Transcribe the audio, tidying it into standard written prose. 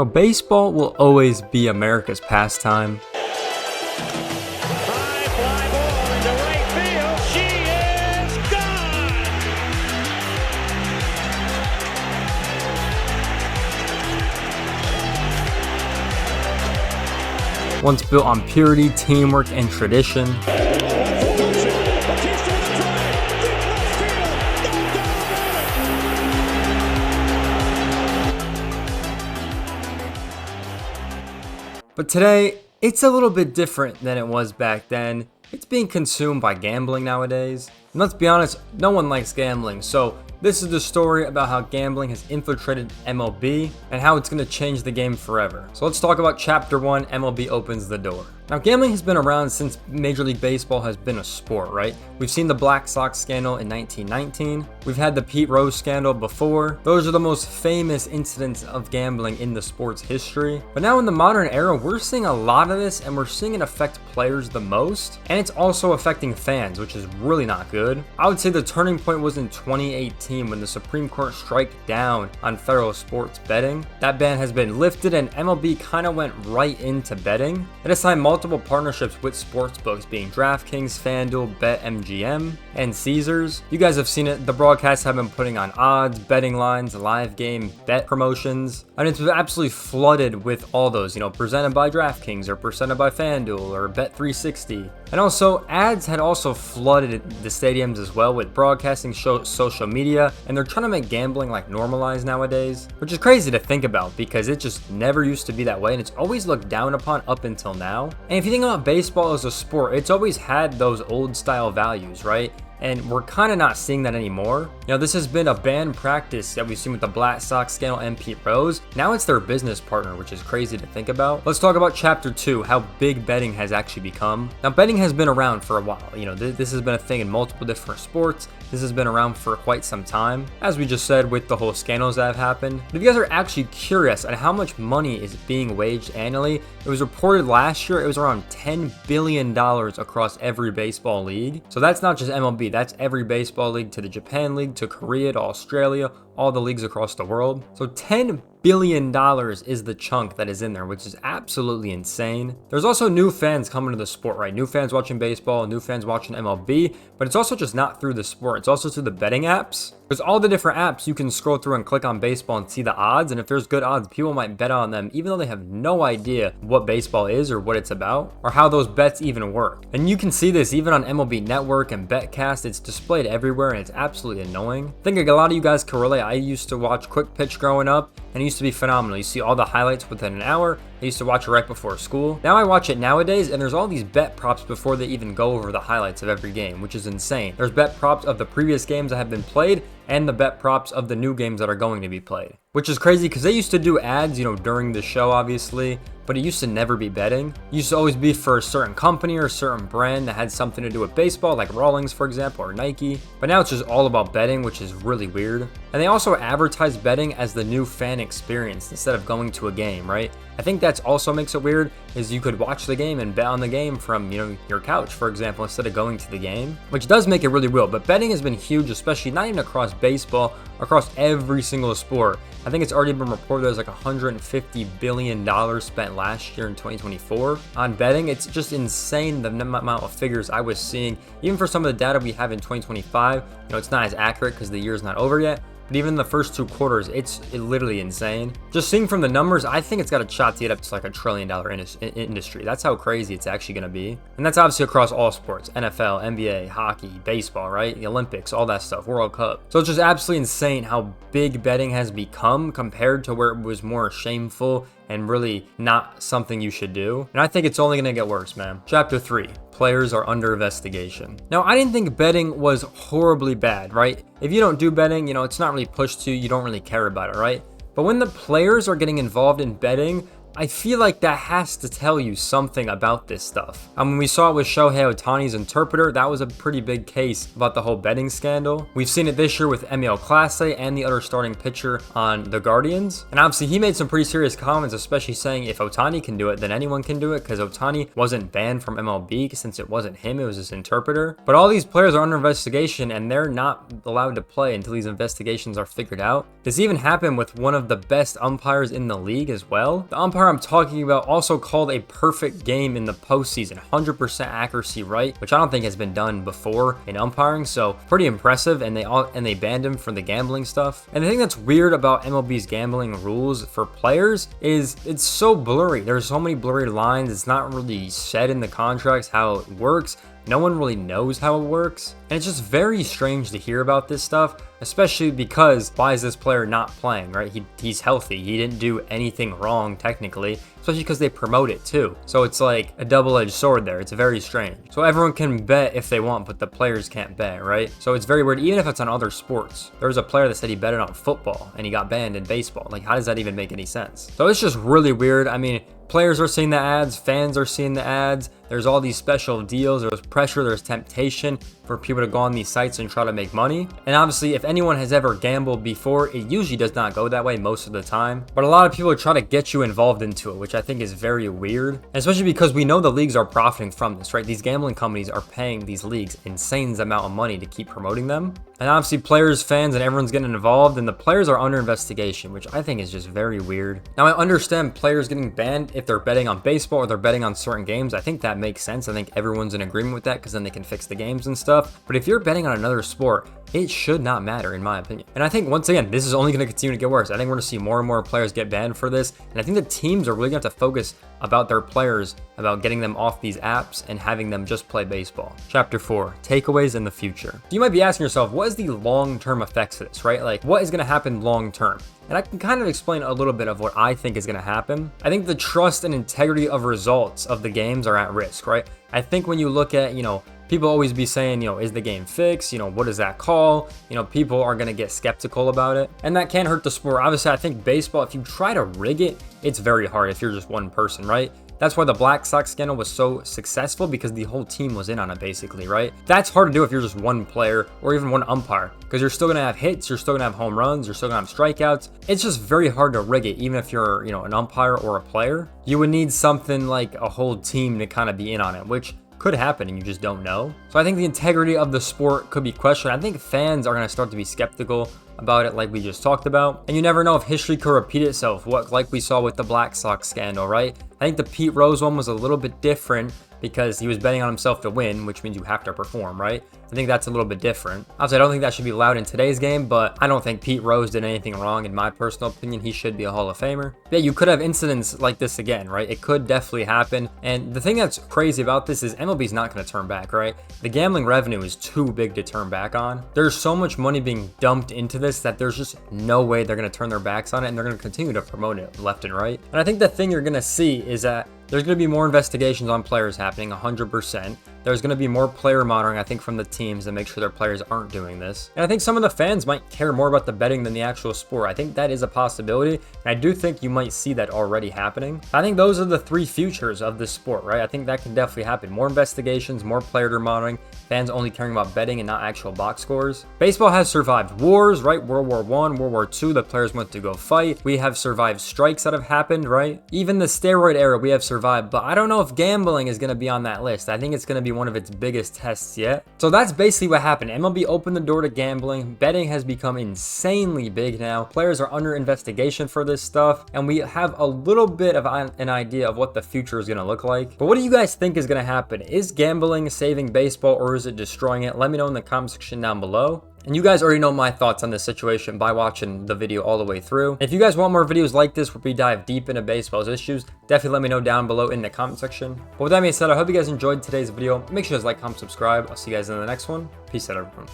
Baseball will always be America's pastime. High fly ball into right field. She is gone. Once built on purity, teamwork, and tradition. But today, it's a little bit different than it was back then. It's being consumed by gambling nowadays. And let's be honest, no one likes gambling. So this is the story about how gambling has infiltrated MLB and how it's going to change the game forever. So let's talk about Chapter 1, MLB Opens the Door. Now, gambling has been around since Major League Baseball has been a sport, right? We've seen the Black Sox scandal in 1919. We've had the Pete Rose scandal before. Those are the most famous incidents of gambling in the sport's history. But now in the modern era, we're seeing a lot of this and we're seeing it affect players the most. And it's also affecting fans, which is really not good. I would say the turning point was in 2018 when the Supreme Court struck down on federal sports betting. That ban has been lifted and MLB kind of went right into betting. It has signed multiple partnerships with sportsbooks being DraftKings, FanDuel, BetMGM, and Caesars. You guys have seen it. The broadcasts have been putting on odds, betting lines, live game bet promotions, and it's absolutely flooded with all those, presented by DraftKings or presented by FanDuel or Bet360. And also, ads had also flooded the stadiums as well with broadcasting, social media, and they're trying to make gambling like normalized nowadays, which is crazy to think about because it just never used to be that way and it's always looked down upon up until now. And if you think about baseball as a sport, it's always had those old style values, right? And we're kind of not seeing that anymore. This has been a banned practice that we've seen with the Black Sox scandal and Pete Rose. Now it's their business partner, which is crazy to think about. Let's talk about Chapter 2, how big betting has actually become. Now, betting has been around for a while. This has been a thing in multiple different sports. This has been around for quite some time, as we just said with the whole scandals that have happened. But if you guys are actually curious at how much money is being waged annually, it was reported last year it was around $10 billion across every baseball league. So that's not just MLB, that's every baseball league to the Japan League, to Korea, to Australia, all the leagues across the world. So $10 billion is the chunk that is in there, which is absolutely insane. There's also new fans coming to the sport, right? New fans watching baseball, new fans watching MLB, but it's also just not through the sport. It's also through the betting apps. There's all the different apps you can scroll through and click on baseball and see the odds. And if there's good odds, people might bet on them, even though they have no idea what baseball is or what it's about or how those bets even work. And you can see this even on MLB Network and Betcast. It's displayed everywhere and it's absolutely annoying. I think a lot of you guys can relate. I used to watch Quick Pitch growing up and it used to be phenomenal. You see all the highlights within an hour. I used to watch it right before school. Now I watch it nowadays and there's all these bet props before they even go over the highlights of every game, which is insane. There's bet props of the previous games that have been played and the bet props of the new games that are going to be played, which is crazy because they used to do ads, during the show, obviously, but it used to never be betting. It used to always be for a certain company or a certain brand that had something to do with baseball, like Rawlings, for example, or Nike. But now it's just all about betting, which is really weird. And they also advertise betting as the new fan experience instead of going to a game, right? I think that's also makes it weird, is you could watch the game and bet on the game from, your couch, for example, instead of going to the game, which does make it really weird. But betting has been huge, especially not even across baseball, across every single sport. I think it's already been reported there's like $150 billion spent last year in 2024 on betting. It's just insane the amount of figures I was seeing, even for some of the data we have in 2025. It's not as accurate because the year's not over yet. But even the first 2 quarters, it's literally insane. Just seeing from the numbers, I think it's got a shot to get up to like $1 trillion industry. That's how crazy it's actually going to be. And that's obviously across all sports, NFL, NBA, hockey, baseball, right? The Olympics, all that stuff, World Cup. So it's just absolutely insane how big betting has become compared to where it was more shameful and really not something you should do. And I think it's only going to get worse, man. Chapter 3. Players are under investigation. Now, I didn't think betting was horribly bad, right? If you don't do betting, it's not really pushed to you. You don't really care about it, right? But when the players are getting involved in betting, I feel like that has to tell you something about this stuff. I mean, we saw it with Shohei Ohtani's interpreter. That was a pretty big case about the whole betting scandal. We've seen it this year with Emil Clase and the other starting pitcher on the Guardians. And obviously he made some pretty serious comments, especially saying if Ohtani can do it, then anyone can do it, because Ohtani wasn't banned from MLB since it wasn't him, it was his interpreter. But all these players are under investigation and they're not allowed to play until these investigations are figured out. This even happened with one of the best umpires in the league as well. The umpire I'm talking about also called a perfect game in the postseason, 100% accuracy right, which I don't think has been done before in umpiring, so pretty impressive. And they banned him for the gambling stuff. And the thing that's weird about MLB's gambling rules for players is it's so blurry. There's so many blurry lines. It's not really said in the contracts how it works. No one really knows how it works. And it's just very strange to hear about this stuff, especially because why is this player not playing, right? He's healthy. He didn't do anything wrong technically, especially because they promote it too. So it's like a double-edged sword there. It's very strange. So everyone can bet if they want, but the players can't bet, right? So it's very weird, even if it's on other sports. There was a player that said he betted on football and he got banned in baseball. Like, how does that even make any sense? So it's just really weird. I mean, players are seeing the ads, fans are seeing the ads. There's all these special deals, there's pressure, there's temptation for people to go on these sites and try to make money. And obviously, if anyone has ever gambled before, it usually does not go that way most of the time. But a lot of people try to get you involved into it, which I think is very weird. And especially because we know the leagues are profiting from this, right? These gambling companies are paying these leagues insane amount of money to keep promoting them. And obviously players, fans, and everyone's getting involved, and the players are under investigation, which I think is just very weird. Now, I understand players getting banned if they're betting on baseball or they're betting on certain games. I think that makes sense. I think everyone's in agreement with that because then they can fix the games and stuff. But if you're betting on another sport, it should not matter, in my opinion. And I think, once again, this is only going to continue to get worse. I think we're going to see more and more players get banned for this. And I think the teams are really going to have to focus about their players, about getting them off these apps and having them just play baseball. Chapter 4, takeaways in the future. So you might be asking yourself, what is the long-term effects of this, right? Like, what is going to happen long-term? And I can kind of explain a little bit of what I think is going to happen. I think the trust and integrity of results of the games are at risk, right? I think when you look at, people always be saying, is the game fixed? What is that call? People are going to get skeptical about it. And that can hurt the sport. Obviously, I think baseball, if you try to rig it, it's very hard if you're just one person, right? That's why the Black Sox scandal was so successful, because the whole team was in on it basically, right? That's hard to do if you're just one player or even one umpire, because you're still going to have hits, you're still going to have home runs, you're still going to have strikeouts. It's just very hard to rig it, even if you're, an umpire or a player. You would need something like a whole team to kind of be in on it, which could happen and you just don't know. So I think the integrity of the sport could be questioned. I think fans are going to start to be skeptical about it, like we just talked about. And you never know if history could repeat itself, like we saw with the Black Sox scandal, right? I think the Pete Rose one was a little bit different because he was betting on himself to win, which means you have to perform, right? I think that's a little bit different. Obviously, I don't think that should be allowed in today's game, but I don't think Pete Rose did anything wrong. In my personal opinion, he should be a Hall of Famer. But yeah, you could have incidents like this again, right? It could definitely happen. And the thing that's crazy about this is MLB's not going to turn back, right? The gambling revenue is too big to turn back on. There's so much money being dumped into this that there's just no way they're going to turn their backs on it, and they're going to continue to promote it left and right. And I think the thing you're going to see is that there's going to be more investigations on players happening, 100%. There's going to be more player monitoring, I think, from the teams to make sure their players aren't doing this. And I think some of the fans might care more about the betting than the actual sport. I think that is a possibility, and I do think you might see that already happening. I think those are the three futures of this sport, right? I think that can definitely happen. More investigations, more player monitoring, fans only caring about betting and not actual box scores. Baseball has survived wars, right? World War I, World War II, the players went to go fight. We have survived strikes that have happened, right? Even the steroid era, we have survived, but I don't know if gambling is going to be on that list. I think it's going to be one of its biggest tests yet. So that's basically what happened. MLB opened the door to gambling. Betting has become insanely big now. Players are under investigation for this stuff, and we have a little bit of an idea of what the future is going to look like. But what do you guys think is going to happen? Is gambling saving baseball, or is it destroying it? Let me know in the comment section down below. And you guys already know my thoughts on this situation by watching the video all the way through. If you guys want more videos like this where we dive deep into baseball's issues, definitely let me know down below in the comment section. But with that being said, I hope you guys enjoyed today's video. Make sure to like, comment, subscribe. I'll see you guys in the next one. Peace out, everyone.